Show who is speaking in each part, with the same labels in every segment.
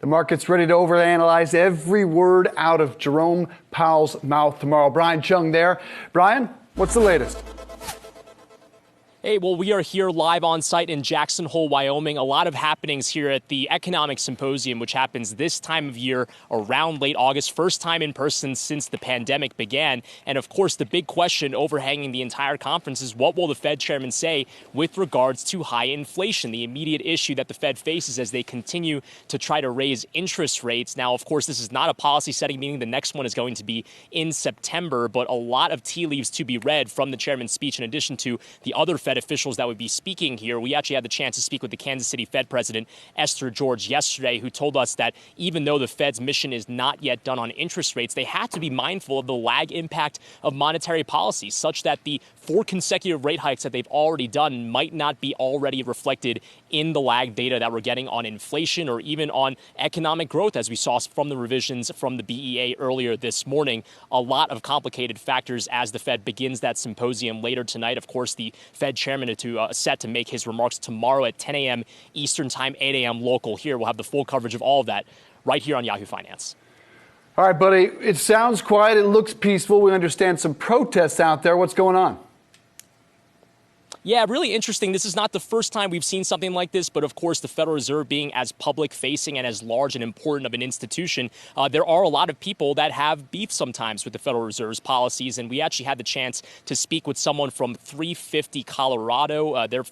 Speaker 1: market's ready to overanalyze every word out of Jerome Powell's mouth tomorrow. Brian Cheung there. Brian, what's the latest?
Speaker 2: Hey, well, we are here live on site in Jackson Hole, Wyoming. A lot of happenings here at the Economic Symposium, which happens this time of year around late August. First time in person since the pandemic began. And of course, the big question overhanging the entire conference is what will the Fed chairman say with regards to high inflation, the immediate issue that the Fed faces as they continue to try to raise interest rates. Now, of course, this is not a policy setting meeting. The next one is going to be in September, but a lot of tea leaves to be read from the chairman's speech in addition to the other Fed officials that would be speaking here. We actually had the chance to speak with the Kansas City Fed President, Esther George, yesterday, who told us that even though the Fed's mission is not yet done on interest rates, they have to be mindful of the lag impact of monetary policy, such that the 4 consecutive rate hikes that they've already done might not be already reflected in the lag data that we're getting on inflation or even on economic growth, as we saw from the revisions from the BEA earlier this morning. A lot of complicated factors as the Fed begins that symposium later tonight. Of course, the Fed chairman is set to make his remarks tomorrow at 10 a.m. Eastern time, 8 a.m. local here. We'll have the full coverage of all of that right here on Yahoo Finance.
Speaker 1: All right, buddy. It sounds quiet. It looks peaceful. We understand some protests out there. What's going on?
Speaker 2: Yeah, really interesting. This is not the first time we've seen something like this, but of course, the Federal Reserve being as public-facing and as large and important of an institution, there are a lot of people that have beef sometimes with the Federal Reserve's policies, and we actually had the chance to speak with someone from 350 Colorado. They're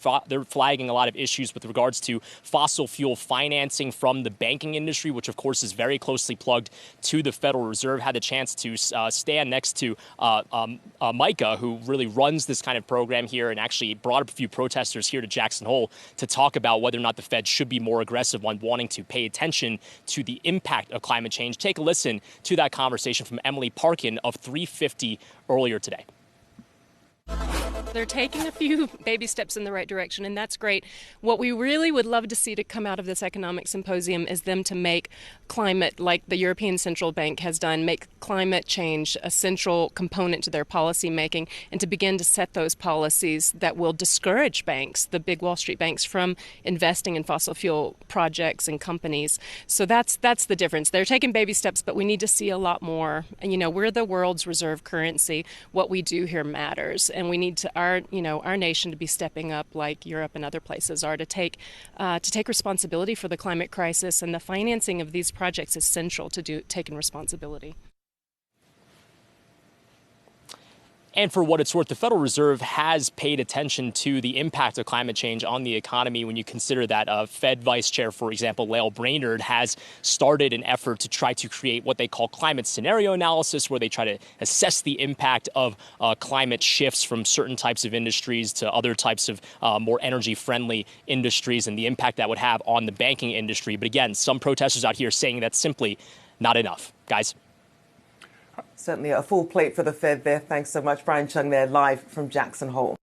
Speaker 2: flagging a lot of issues with regards to fossil fuel financing from the banking industry, which of course is very closely plugged to the Federal Reserve. Had the chance to stand next to Micah, who really runs this kind of program here and actually brought up a few protesters here to Jackson Hole to talk about whether or not the Fed should be more aggressive on wanting to pay attention to the impact of climate change. Take a listen to that conversation from Emily Parkin of 350 earlier today.
Speaker 3: They're taking a few baby steps in the right direction, and that's great. What we really would love to see to come out of this economic symposium is them to make climate, like the European Central Bank has done, make climate change a central component to their policy making, and to begin to set those policies that will discourage banks, the big Wall Street banks, from investing in fossil fuel projects and companies. So that's the difference. They're taking baby steps, but we need to see a lot more. And, you know, we're the world's reserve currency. What we do here matters, and we need to our nation to be stepping up, like Europe and other places are, to take responsibility for the climate crisis, and the financing of these projects is central to taking responsibility.
Speaker 2: And for what it's worth, the Federal Reserve has paid attention to the impact of climate change on the economy when you consider that Fed Vice Chair, for example, Lael Brainerd, has started an effort to try to create what they call climate scenario analysis, where they try to assess the impact of climate shifts from certain types of industries to other types of more energy-friendly industries and the impact that would have on the banking industry. But again, some protesters out here saying that's simply not enough. Guys?
Speaker 4: Certainly a full plate for the Fed there. Thanks so much, Brian Cheung there, live from Jackson Hole.